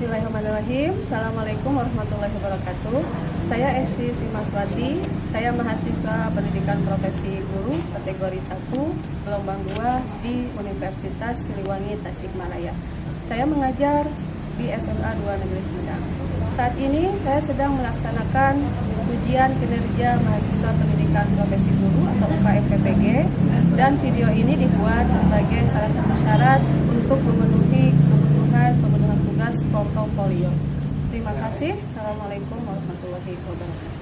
Bismillahirrahmanirrahim. Assalamualaikum warahmatullahi wabarakatuh. Saya Esti Simaswati. Saya mahasiswa pendidikan profesi guru kategori 1 gelombang 2 di Universitas Siliwangi Tasikmalaya. Saya mengajar di SMA 2 Negeri Serdang. Saat ini saya sedang melaksanakan ujian kinerja mahasiswa pendidikan profesi guru atau UKM PPG, dan video ini dibuat sebagai salah satu syarat untuk memenuhi kebutuhan pemenuhan tugas portofolio. Terima kasih. Assalamualaikum warahmatullahi wabarakatuh.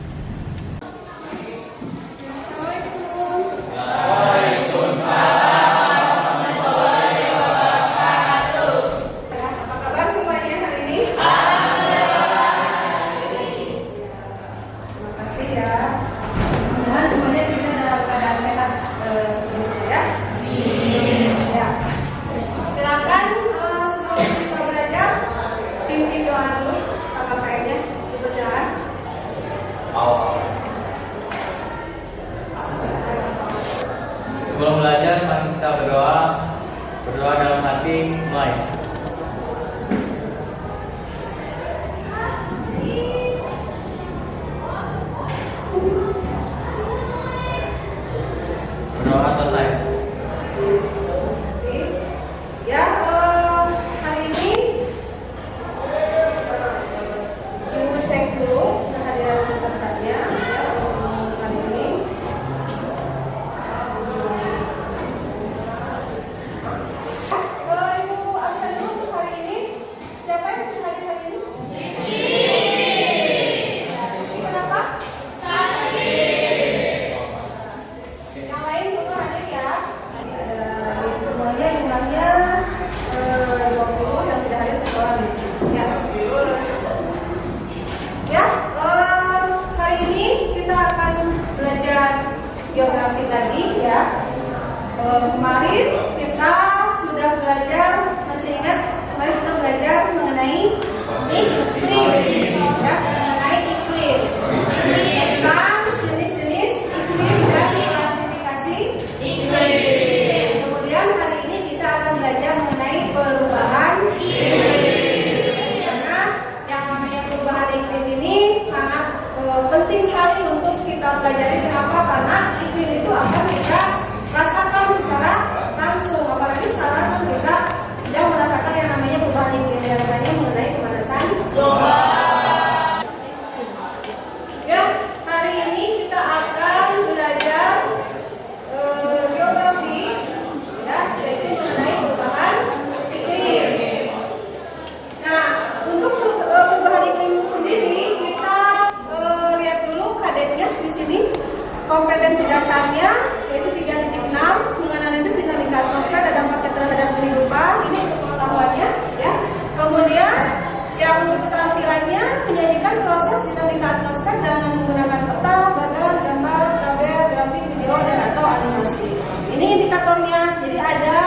Sebelum belajar, mari kita berdoa dalam hati, mulai. Berdoa selesai. Ya, hari ini Ibu cek dulu kehadiran pesertanya. Ya, hari ini Ibu absen dulu untuk hari ini. Siapa yang bisa hadir hari ini? Kenapa? Yang lain juga hadir ya. Semuanya jumlahnya 20 yang tidak hadir sekolah di sini. Ya, hari ini kita akan belajar geografi lagi ya. Kemarin kita sudah belajar, masih ingat? Kemarin kita belajar mengenai iklim, ya, mengenai iklim. Tentang jenis-jenis iklim dan klasifikasi iklim. Kemudian hari ini kita akan belajar mengenai perubahan iklim. Karena yang namanya perubahan iklim ini sangat penting sekali untuk kita pelajari. Kenapa? Karena iklim itu akan kita rasakan secara langsung. Apalagi sekarang kan kita sedang merasakan yang namanya perubahan iklim, yang namanya mengenai pemanasan global. Ya, hari ini kita akan belajar geografi, ya, yaitu mengenai perubahan iklim. Nah, untuk perubahan iklim sendiri kita lihat dulu kadetnya di sini. Kompetensi dasarnya yaitu 3.6, menganalisis dinamika atmosfer dan dampaknya terhadap kehidupan. Ini untuk pengetahuannya, ya. Kemudian yang untuk keterampilannya, menyajikan proses dinamika atmosfer dengan menggunakan peta, bagan, gambar, tabel, grafik, video, dan atau animasi. Ini indikatornya. Jadi ada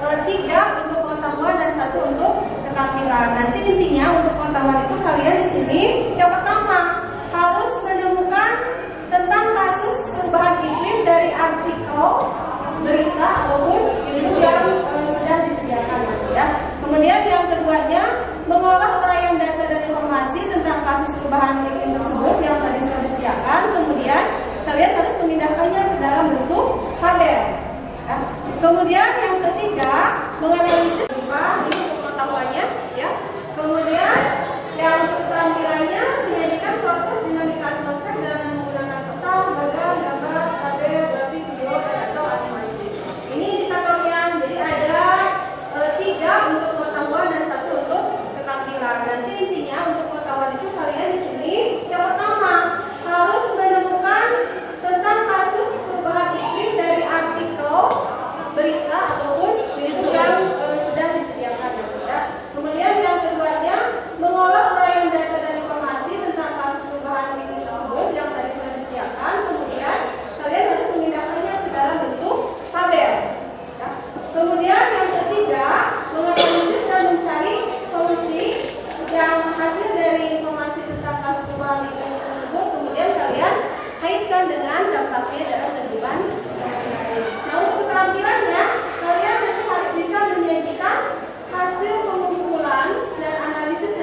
3 untuk pengetahuan dan 1 untuk keterampilan. Nanti intinya untuk pengetahuan itu kalian di sini yang pertama harus menemukan tentang kasus perubahan iklim dari artikel, berita ataupun itu yang sudah disediakan, ya. Kemudian yang keduanya mengolah uraian data dan informasi tentang kasus perubahan iklim tersebut yang tadi sudah disediakan. Kemudian kalian harus memindahkannya ke dalam bentuk tabel, ya. Kemudian yang ketiga menganalisis ini untuk pengetahuannya, ya. Kemudian yang untuk keterampilannya menyajikan proses dinamika atmosfer dengan menggunakan peta, bagan, gambar, tabel, grafik, video, dan atau animasi. Ini indikatornya. Jadi ada 3 untuk pengetahuan dan 1 untuk keterampilan. Nanti intinya untuk pengetahuan itu kalian di sini yang pertama harus menemukan tentang kasus perubahan iklim dari artikel, berita ataupun itu yang sudah disediakan, ya. Kemudian yang keduanya mengolah uraian data dan informasi tentang kasus perubahan iklim tersebut yang tadi sudah disediakan. Kemudian kalian harus memindahkannya ke dalam bentuk tabel, ya. Kemudian yang ketiga menganalisis dan mencari solusi yang hasil dari informasi tentang kasus perubahan iklim tersebut. Kemudian kalian kaitkan dengan dampaknya dalam kehidupan sehari-hari. Nah, untuk keterampilannya kalian nanti harus bisa menyajikan hasil pengumpulan dan analisis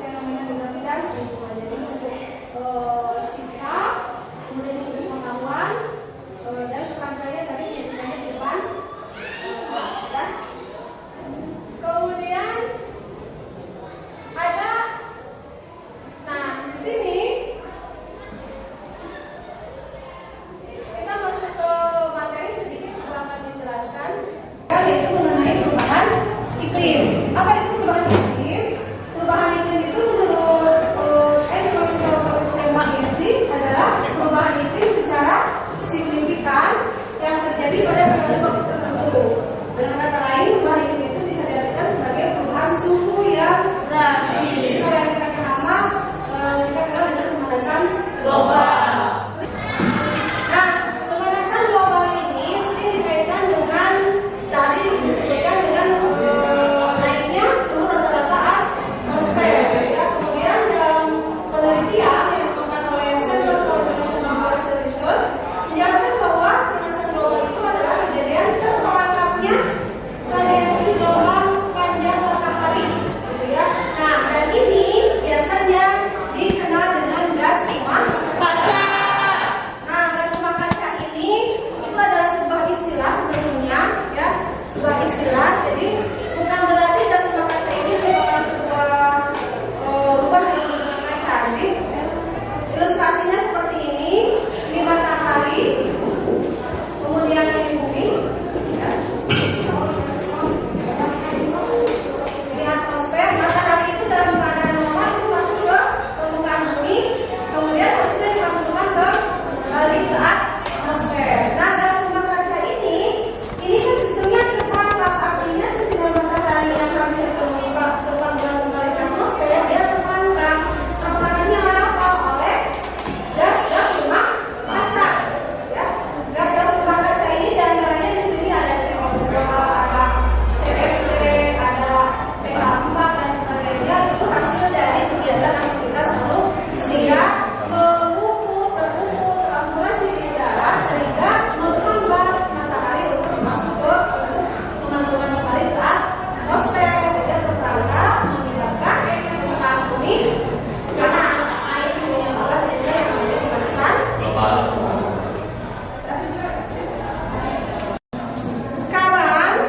fenomena geografi dan lingkungan. Jadi untuk sifat, kemudian untuk pengetahuan, dan kerangkanya tadi ceritanya di depan kelas ya. Kemudian ada, nah di sini kita masuk ke materi sedikit akan menjelaskan yaitu mengenai perubahan iklim. Apa itu perubahan iklim? Perubahan iklim itu menurut Environmental Protection Agency adalah perubahan iklim secara signifikan yang terjadi pada periode waktu tertentu. Dengan kata lain, perubahan iklim itu bisa diartikan sebagai perubahan suhu yang drastis. Yang kita kenal dengan pemanasan global. Nah, pemanasan global ini sering dikaitkan dengan tadi disebutkan dengan naiknya suhu rata-rata atmosfer. Ya, kemudian dalam penelitian yang dilakukan oleh Center for International Forest Research menjelaskan bahwa pemanasan global itu adalah kejadian terperangkapnya variasi global panjang matahari, gitu ya. Nah, dan ini biasanya dikenal dengan gas rumah kaca. Nah, gas rumah kaca ini itu adalah sebuah istilah sebetulnya, ya, sebuah istilah. Jadi bukan berarti gas rumah kaca ini merupakan sebuah rubah bentuk kaca. Jadi ilustrasinya seperti ini: di matahari, kemudian di bumi, ya. Di atmosfer, matahari itu dalam keadaan normal itu masuk ke permukaan bumi, kemudian prosesnya dipantulkan kembali ke atmosfer. Nah, gas rumah kaca ini kan sistemnya terperangkap, artinya sinar matahari yang harusnya terpantulkan kembali ke atmosfer, dia terperangkap. Terperangkapnya apa? Oleh gas rumah kaca. Ya, gas rumah kaca ini diantaranya di sini ada CO2, ada CFC, ada CH4 dan sebagainya. Itu hasil dari kegiatan aktivitas manusia memupuk akumulasi di udara sehingga menghambat matahari untuk masuk ke pemantulkan kembali ke atmosfer sehingga terperangkap menyebabkan permukaan bumi panas. Air suhu yang hangat jadi yang menjadi pemanasan global. Sekarang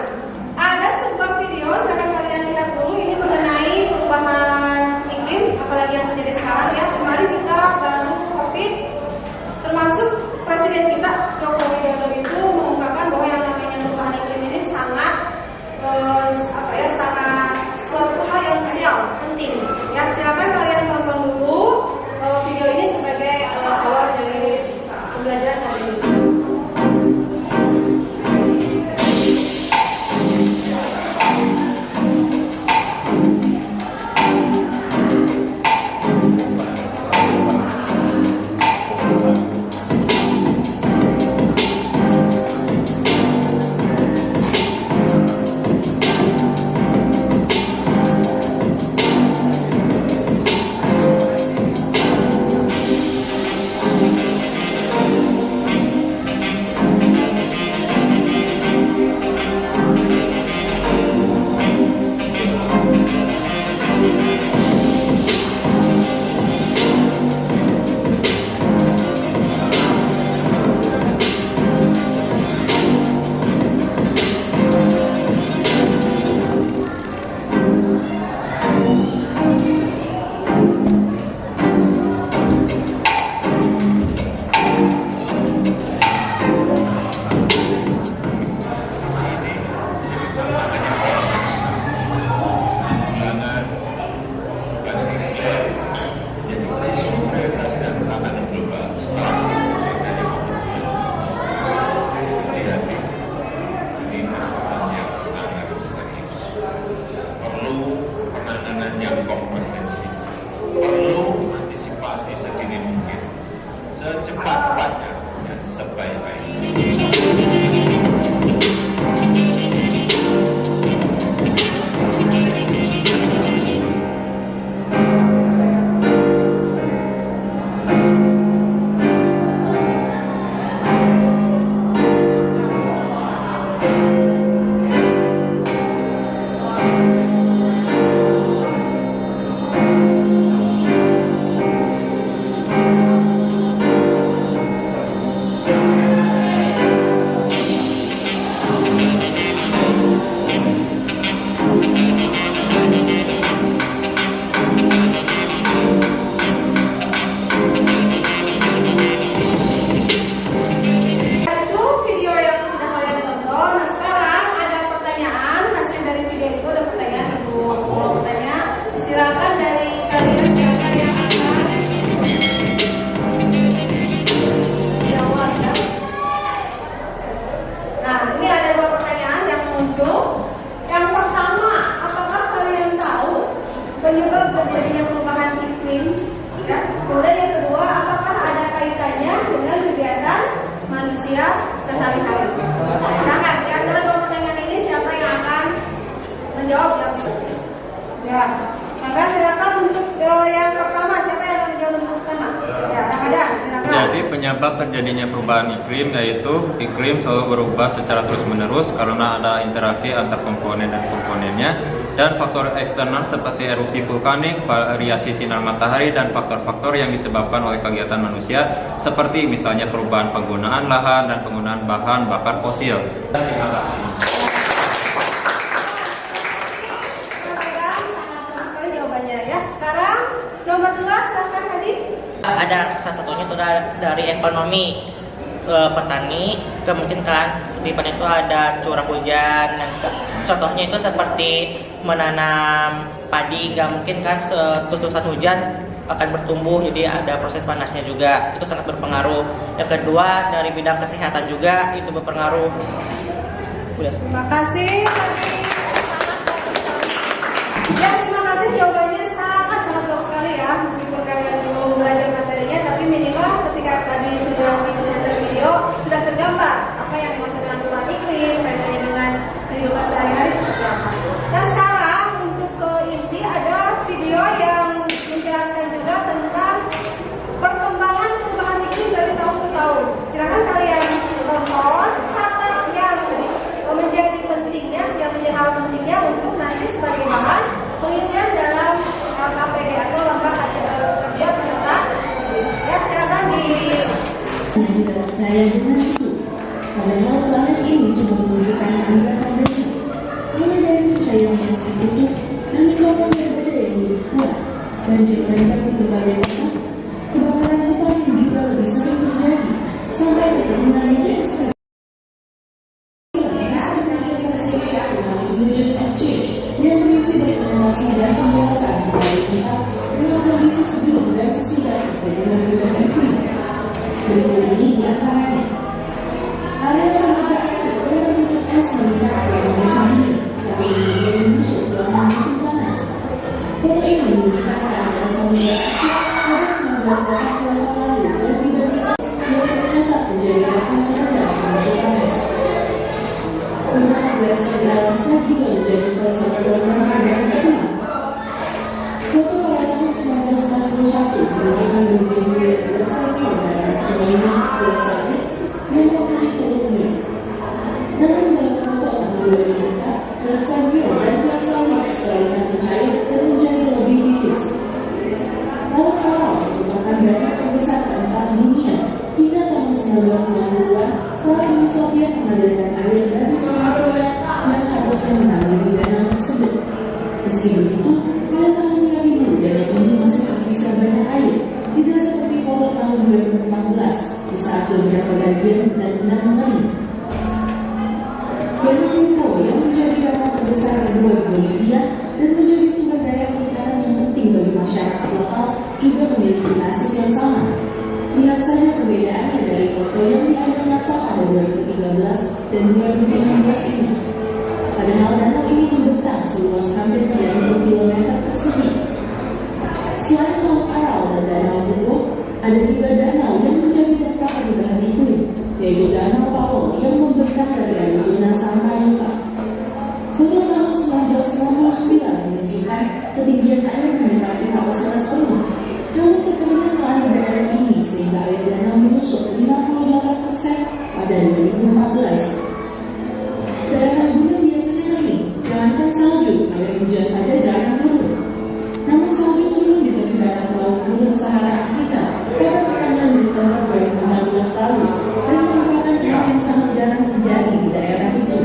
ada sebuah video, silakan kalian lihat dulu. Ini mengenai perubahan iklim, apalagi yang terjadi sekarang ya. Kemarin kita baru COVID, termasuk Presiden kita Joko Widodo itu mengungkapkan bahwa yang namanya perubahan iklim ini sangat sangat suatu hal yang krusial, penting. Ya, silakan kalian tonton dulu video ini sebagai awal dari pembelajaran hari ini. secepat-cepatnya dan sebaik-baiknya. penyebab terjadinya perubahan iklim yaitu iklim selalu berubah secara terus-menerus karena ada interaksi antar komponen dan komponennya, dan faktor eksternal seperti erupsi vulkanik, variasi sinar matahari, dan faktor-faktor yang disebabkan oleh kegiatan manusia seperti misalnya perubahan penggunaan lahan dan penggunaan bahan bakar fosil. Terima kasih. Jawabannya ya. Sekarang nomor 2 silakan Hadi. Ada salah satunya itu dari ekonomi petani, kemungkinan di depan itu ada curah hujan, dan contohnya itu seperti menanam padi, nggak mungkin kan terus-terusan hujan akan bertumbuh, jadi ada proses panasnya juga, itu sangat berpengaruh. Yang kedua dari bidang kesehatan juga itu berpengaruh. Terima kasih. Ya, terima kasih, jawabannya sangat bagus sekali ya. Meskipun kalian belum belajar materinya, tapi minimal ketika tadi sudah melihat video sudah tergambar apa yang dimaksud dengan perubahan iklim, kaitannya dengan kehidupan sehari-hari seperti apa. Nah, sekarang untuk ke inti ada video yang menjelaskan juga tentang perkembangan perubahan iklim dari tahun ke tahun. Silakan kalian tonton, catat yang menjadi pentingnya, yang menjadi hal pentingnya untuk nanti sebagai bahan pengisian dalam KPD atau lembaga kerja peserta. Ya, silakan di. Tidak percaya dengan itu, padahal planet ini sudah menunjukkan anggaran besar. Mulai dari percayaan yang seperti itu, menyebabkan berbeda yang lebih kuat, dan jika mereka di berbagai tempat, kebakaran hutan yang juga lebih sering terjadi, sampai ke ketinggian yang ekstrem. Yang berisi rekomendasi dan penjelasan kepada pihak dengan kondisi sebelum dan sesudah terjadinya perubahan iklim. Berikut ini diantaranya: area samudra dengan bentuk es melihat selama musim dingin, tapi kemudian menyusut selama musim panas. Foto ini menunjukkan area samudra pada 1980 yang lalu dan tiba-tiba yang tercatat menjadi rekan rendah musim panas. Benar segala juga menjadi salah satu perubahan iklim. Foto pada tahun 1991 menunjukkan berbeda berdasarkan pada tsunami Celsius yang memiliki volume. Namun dalam foto tahun 2004, Celsius dan Celsius terlihat mencair dan menjadi lebih tipis. Awal-awal merupakan banyak terbesar keempat dunia hingga tahun 1992 saat Uni Soviet menghadirkan air dari sungai-sungai yang harusnya mengalir danau tersebut. Meski begitu, pada tahun 2000 danau ini masih tersisa banyak air, tidak seperti foto tahun 2014 di saat beberapa bagian dan danau lain. Danau Lupo yang menjadi danau terbesar kedua di Bolivia dan menjadi sumber daya perikanan yang penting bagi masyarakat lokal juga memiliki nasib yang sama. Lihat saja perbedaannya dari foto yang diambil NASA pada 2013 dan 2016 ini. Padahal danau ini membentang seluas hampir 30 km persegi. Selain Laut Aral dan Danau Lupo, ada juga danau yang menjadi dampak perubahan iklim, yaitu Danau Powell yang membentang dari Arizona sampai Utah. Foto tahun 1999 menunjukkan ketinggian air mendekati kapasitas penuh. Namun kemudian melanda daerah ini sehingga air danau menyusut 58% pada 2014. Daerah gunung biasanya kering, jangankan salju, air hujan saja jarang turun. Namun salju turun di perkiraan laut gunung Sahara Afrika pada pertengahan Desember 2016 lalu dan merupakan hal yang sangat jarang terjadi di daerah itu.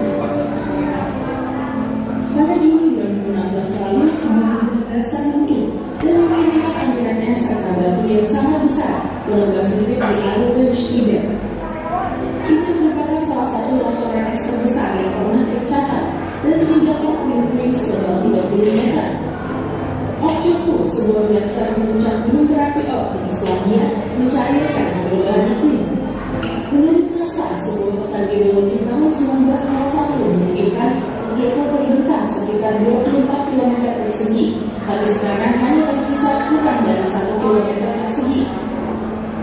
Pada Juni 2016 lalu, sebuah letusan runtuh dan mengirimkan aliran es serta batu yang sangat besar ke lembaga sempit di Laut Tibet. Ini merupakan salah satu longsoran es terbesar yang pernah tercatat dan meninggalkan puing-puing setebal 30 meter. Oktober, sebuah glaser puncak gunung berapi di Islandia, mencairkan perubahan iklim. Menurut NASA, sebuah peta geologi tahun 1901 menunjukkan Joko terbentang sekitar 24 km persegi, tapi sekarang hanya tersisa kurang dari 1 km persegi.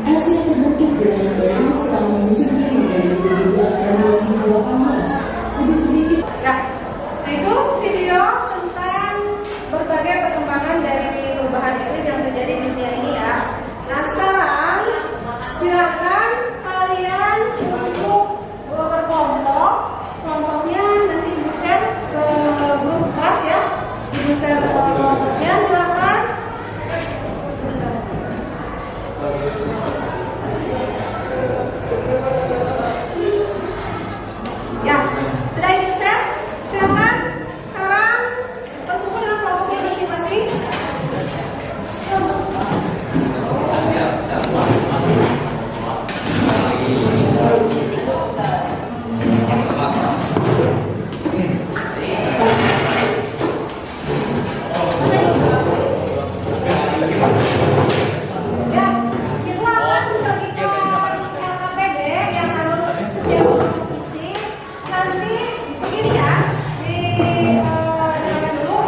Es yang terbentuk dengan baru selama musim dingin dari 2017 dan 2018 lebih sedikit. Ya, itu video tentang berbagai perkembangan dari perubahan iklim yang terjadi di dunia ini ya. Nah, sekarang silakan Ya, sudah itu set. Silakan sekarang berkumpul dengan kelompoknya masing-masing. Ya, ibu akan membagikan LKPD yang harus setiap kelompok isi. Nanti begini ya, dengarkan dulu.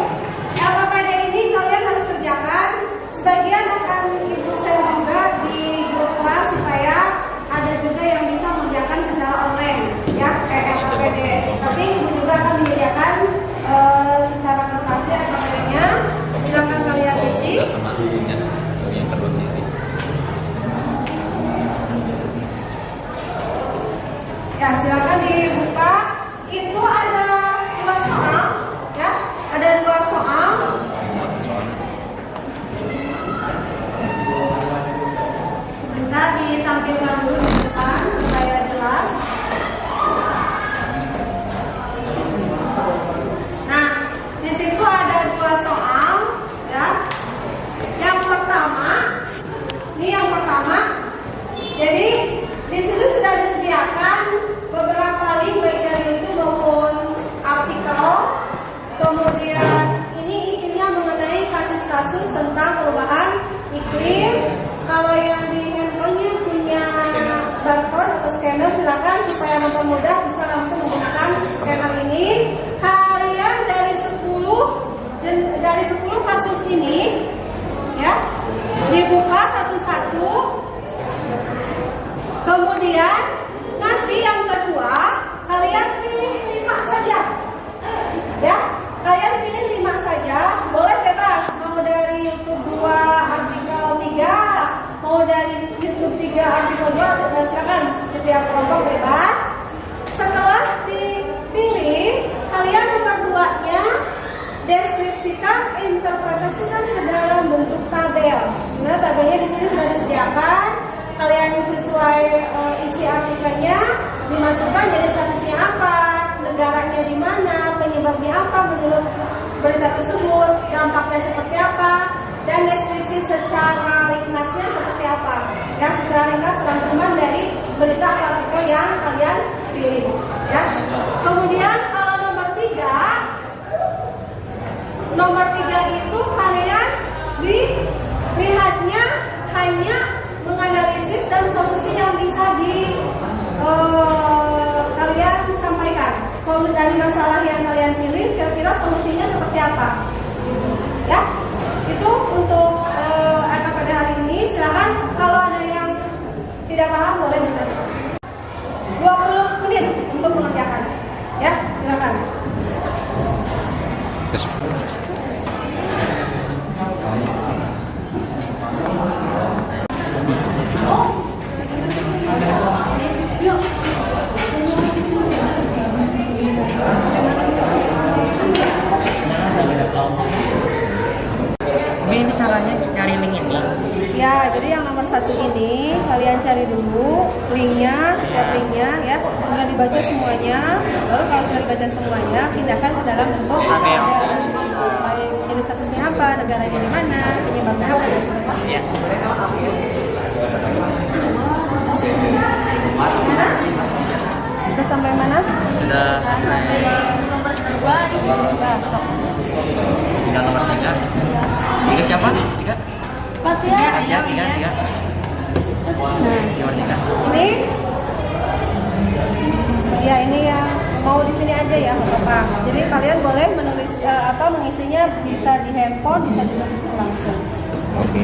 LKPD ini kalian harus kerjakan. Sebagian akan ibu share juga di grup kelas supaya ada juga yang bisa mengerjakan secara online, ya kayak LKPD. Tapi ibu juga akan menyediakan secara kertasnya LKPD-nya. Silakan kalian isi. Sama yang kedua ini. Ya, silakan dibuka. Itu ada 2 soal, ya. Ada 2 soal. Sebentar ditampilkan dulu di depan supaya jelas. Nah, di situ ada 2 soal, ya. Yang pertama, ini yang pertama. Jadi di situ sudah disediakan beberapa link baik dari YouTube maupun artikel. Kemudian ini isinya mengenai kasus-kasus tentang perubahan iklim. Kalau yang di handphonenya punya barcode atau scanner, silakan supaya mempermudah bisa langsung menggunakan scanner ini. Kalian dari 10 kasus ini, ya, dibuka satu-satu. Kemudian nanti yang kedua kalian pilih 5 saja, ya. Kalian pilih 5 saja, boleh bebas. Mau dari YouTube 2 artikel 3, mau dari YouTube 3 artikel 2, silakan. Setiap kelompok bebas. Setelah dipilih, kalian nomor 2-nya deskripsikan, interpretasikan ke dalam bentuk tabel. Nah, tabelnya di sini sudah disediakan. Kalian sesuai isi artikelnya dimasukkan jenis kasusnya apa, negaranya di mana, penyebabnya apa menurut berita tersebut, dampaknya seperti apa, dan deskripsi secara ringkasnya seperti apa. Ya, secara ringkas rangkuman dari berita atau artikel yang kalian pilih. Ya. Kemudian kalau nomor 3 itu kalian dilihatnya hanya menganalisis dan solusi yang bisa kalian sampaikan. Solusi dari masalah yang kalian pilih, kira-kira solusinya seperti apa? Ya, itu untuk LKPD hari ini. Silakan kalau ada yang tidak paham boleh bertanya. 20 menit untuk mengerjakan. Ya, silakan. Ini caranya cari link ini. Ya, jadi yang nomor 1 ini kalian cari dulu linknya, setiap linknya ya, sudah dibaca semuanya. Baru kalau sudah dibaca semuanya, pindahkan ke dalam bentuk tabel. Baik jenis kasusnya apa, negaranya di mana, penyebabnya apa dan sebagainya. Sudah sampai mana? Sudah Sampai nomor 2 di besok. tinggal nomor 3. 3 siapa? 3? 4 ya. Aja 3. Nomor 3. Ini ya, ini yang mau di sini aja ya, nggak apa-apa. Jadi kalian boleh menulis mengisinya bisa di handphone, bisa ditulis langsung. Oke.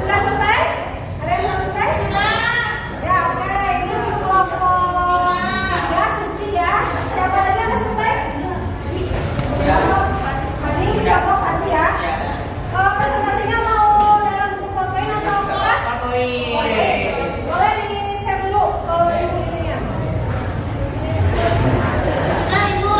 Sudah selesai? Ada yang sudah selesai? Sudah. Ya, oke. Ini untuk kelompok 3 suci ya. Siapa lagi yang selesai? Tadi kelompok 1 ya. Presentasinya mau dalam bentuk PowerPoint atau kelas? Boleh di-share dulu kalau ibu ininya. Nah, ibu.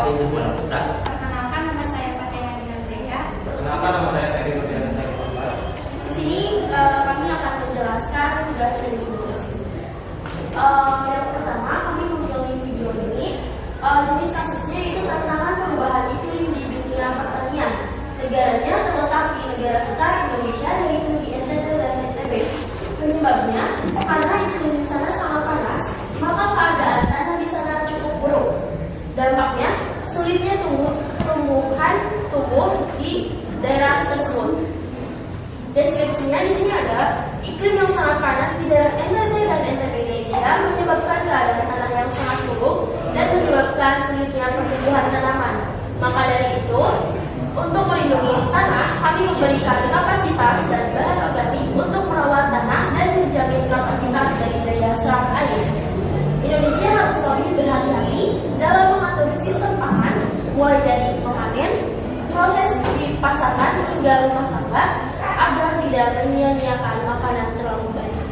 Yusuf Putra. Perkenalkan, nama saya Fatihah Nizamria. Perkenalkan, nama saya Seri Nurdiana Said. Di sini kami akan menjelaskan tugas dari tugas. Yang pertama, kami memilih video ini. Jenis kasusnya itu tantangan perubahan iklim di dunia pertanian. Negaranya terletak di negara kita Indonesia, yaitu di NTT dan NTB. Penyebabnya karena iklim di sana sangat panas, maka keadaan tanah di sana cukup buruk. Dampaknya sulitnya tumbuhan tumbuh di daerah tersebut. Deskripsinya di sini ada iklim yang sangat panas di daerah NTT dan NTB Indonesia menyebabkan keadaan tanah yang sangat buruk dan menyebabkan sulitnya pertumbuhan tanaman. Maka dari itu, untuk melindungi tanah, kami memberikan kapasitas dan bahan organik untuk merawat tanah dan menjamin kapasitas dari daya serap air. Indonesia harus lebih berhati-hati dalam mengatur sistem pangan, mulai dari memanen, proses di pasaran hingga rumah tangga, agar tidak menyia-nyiakan makanan terlalu banyak.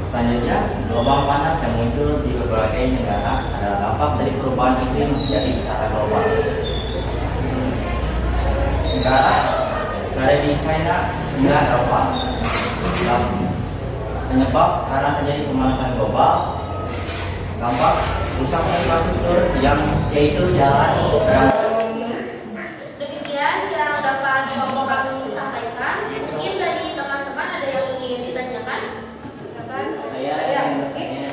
Selanjutnya, gelombang panas yang muncul di berbagai negara adalah dampak dari perubahan iklim jadi secara global. Negara berada di China hingga Eropa. Penyebab karena terjadi pemanasan global, dampak rusaknya infrastruktur yang yaitu jalan yang Demikian yang dapat kami sampaikan. Mungkin dari teman-teman ada yang ingin ditanyakan? Saya yang bertanya.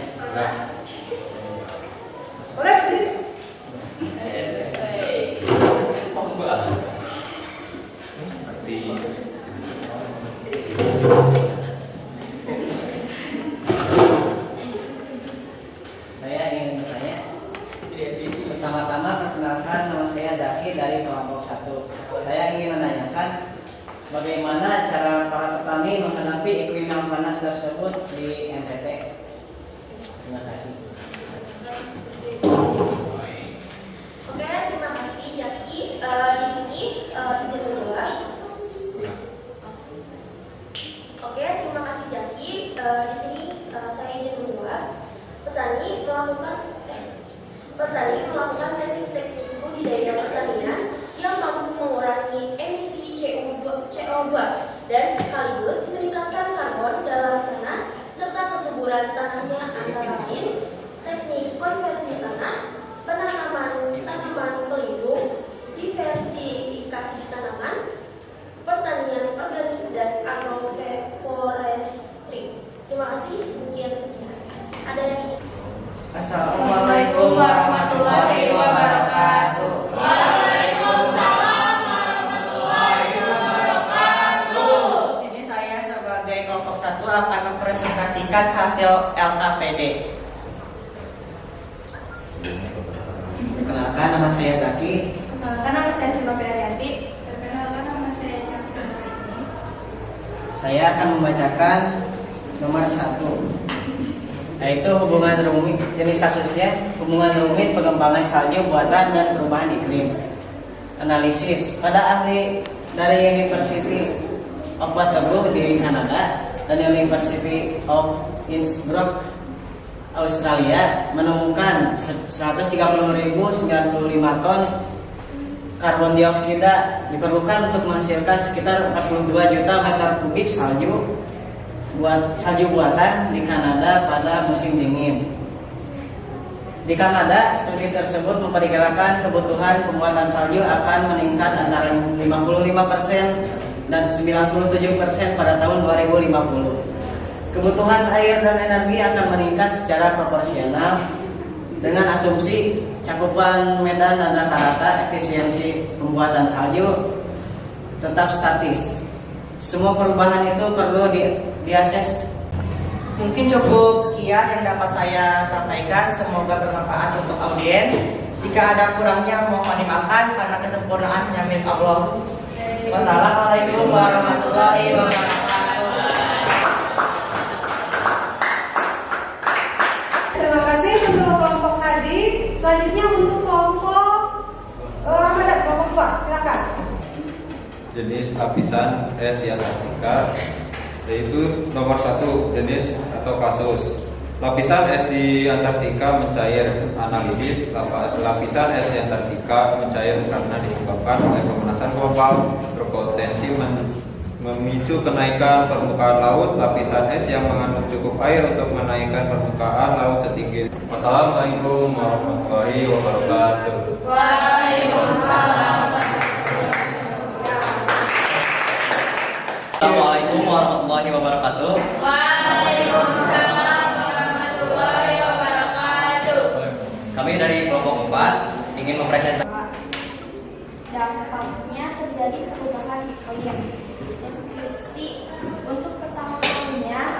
Boleh berdiri? Saya ingin bertanya. Pertama-tama perkenalkan, nama saya Zaki dari kelompok 1. Saya ingin menanyakan bagaimana cara para petani menghadapi iklim yang panas tersebut di NTT. Terima kasih. Oke, terima kasih Jaki. Di sini izin menjawab. Oke, terima kasih Jaki. Di sini saya izin menjawab. Petani melakukan teknik budidaya pertanian yang mampu mengurangi emisi CO2 dan sekaligus meningkatkan karbon dalam tanah serta kesuburan tanahnya, antara lain teknik konversi tanah, penanaman tanaman pelindung, diversifikasi tanaman, pertanian organik, dan agroforestry. Terima kasih. Sekian. Ada yang ingin? Assalamualaikum warahmatullahi wabarakatuh. Waalaikumsalam warahmatullahi wabarakatuh. Di sini saya sebagai kelompok 1 akan mempresentasikan hasil LKPD. Perkenalkan, nama saya Zaki. Perkenalkan, nama saya Sima Pirarianti. Perkenalkan, nama saya Syafrin. Saya akan membacakan nomor 1, yaitu hubungan rumit. Jenis kasusnya hubungan rumit pengembangan salju buatan dan perubahan iklim. Analisis pada ahli dari University of Waterloo di Kanada dan University of Innsbruck Australia menemukan 130.095 ton karbon dioksida diperlukan untuk menghasilkan sekitar 42 juta meter kubik salju buatan di Kanada pada musim dingin. Di Kanada, studi tersebut memperkirakan kebutuhan pembuatan salju akan meningkat antara 55% dan 97% pada tahun 2050. Kebutuhan air dan energi akan meningkat secara proporsional dengan asumsi cakupan medan dan rata-rata efisiensi pembuatan salju tetap statis. Semua perubahan itu perlu diakses. Mungkin cukup sekian yang dapat saya sampaikan. Semoga bermanfaat untuk audiens. Jika ada kurangnya mohon dimaafkan karena kesempurnaan hanya milik Allah. Wassalamualaikum warahmatullahi wabarakatuh. Terima kasih untuk kelompok tadi. Selanjutnya untuk kelompok Ramadan, kelompok 2, silakan. Jenis lapisan es di Antartika, yaitu nomor 1 jenis atau kasus. Lapisan es di Antartika mencair. Analisis, lapisan es di Antartika mencair karena disebabkan oleh pemanasan global, berpotensi memicu kenaikan permukaan laut. Lapisan es yang mengandung cukup air untuk menaikkan permukaan laut setinggi. Wassalamualaikum warahmatullahi wabarakatuh. Assalamualaikum warahmatullahi wabarakatuh. Kami dari kelompok 4 ingin mempresentasikan dampaknya terjadi perubahan iklim. Deskripsi untuk pertama kalinya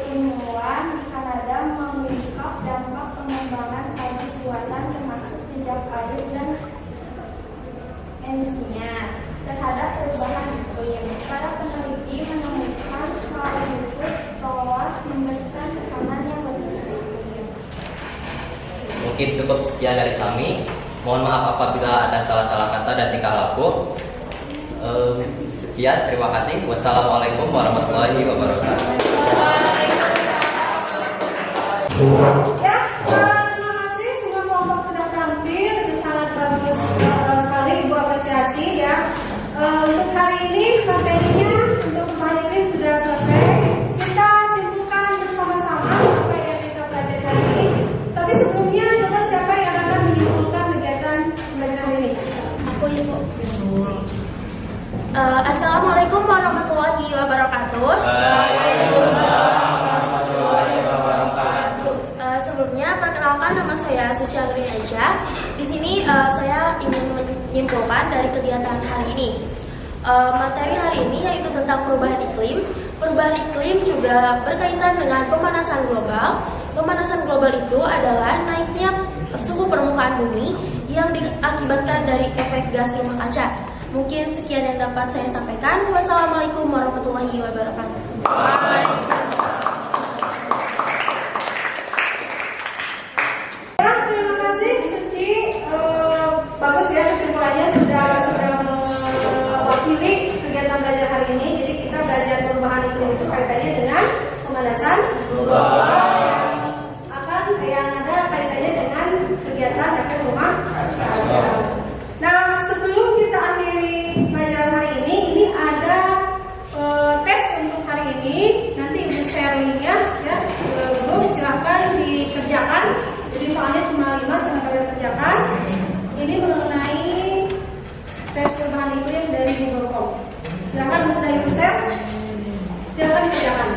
ilmuwan di Kanada mengungkap dampak pengembangan salju buatan termasuk jejak air dan emisinya terhadap perubahan iklim. Para peneliti menemukan hal itu telah memberikan tekanan yang berlebihan. Mungkin cukup sekian dari kami. Mohon maaf apabila ada salah-salah kata dan tingkah laku. Sekian, terima kasih. Wassalamualaikum warahmatullahi wabarakatuh. Ya, terima kasih semua kelompok sudah tampil, itu sangat bagus sekali, Ibu apresiasi ya. Untuk hari ini materinya untuk perubahan iklim sudah selesai. Kita simpulkan bersama-sama apa yang kita pelajari hari ini. Tapi sebelumnya coba siapa yang akan menyimpulkan kegiatan pembelajaran ini? Aku Ibu. Assalamualaikum warahmatullahi wabarakatuh. Sebelumnya perkenalkan, nama saya Suci Agriaja. Di sini saya ingin menyimpulkan dari kegiatan hari ini. Materi hari ini yaitu tentang perubahan iklim. Perubahan iklim juga berkaitan dengan pemanasan global. Pemanasan global itu adalah naiknya suhu permukaan bumi yang diakibatkan dari efek gas rumah kaca. Mungkin sekian yang dapat saya sampaikan. Wassalamualaikum warahmatullahi wabarakatuh. Ya, terima kasih Suci. Bagus ya kesimpulannya sudah mewakili kegiatan belajar hari ini. Jadi kita belajar perubahan iklim itu kaitannya dengan pemanasan global yang ada kaitannya dengan kegiatan efek rumah kaca. Nah, sebelum kita akhiri pelajaran hari ini ada tes untuk hari ini. Nanti Ibu share linknya ya. Ibu silakan dikerjakan. Jadi soalnya cuma 5 yang kalian kerjakan. Ini mengenai tes perubahan iklim dari Google Form. Silakan sudah Ibu share. Silakan dikerjakan.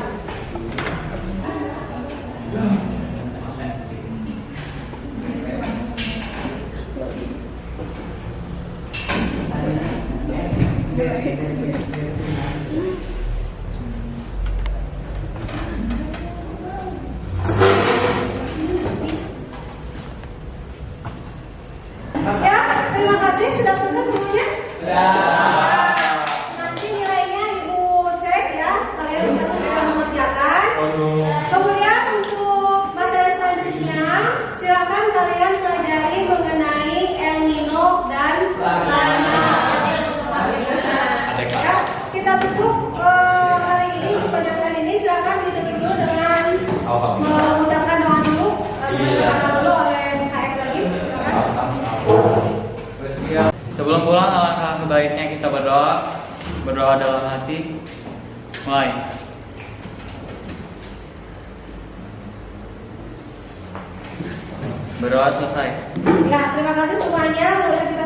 Ya, terima kasih sudah selesai semuanya. Nanti nilainya Ibu cek ya, kalian sudah mengerjakan. Kemudian untuk materi selanjutnya, silakan kalian pelajari mengenai El Nino dan La Nina. Ya, kita tutup hari ini pelajaran ini. Silakan ditutup dulu dengan mengucapkan doa dulu. Dulu oleh KF lagi. Sebelum pulang, alangkah sebaiknya kita berdoa dalam hati. Mulai. Berdoa selesai. Ya, terima kasih semuanya. Kita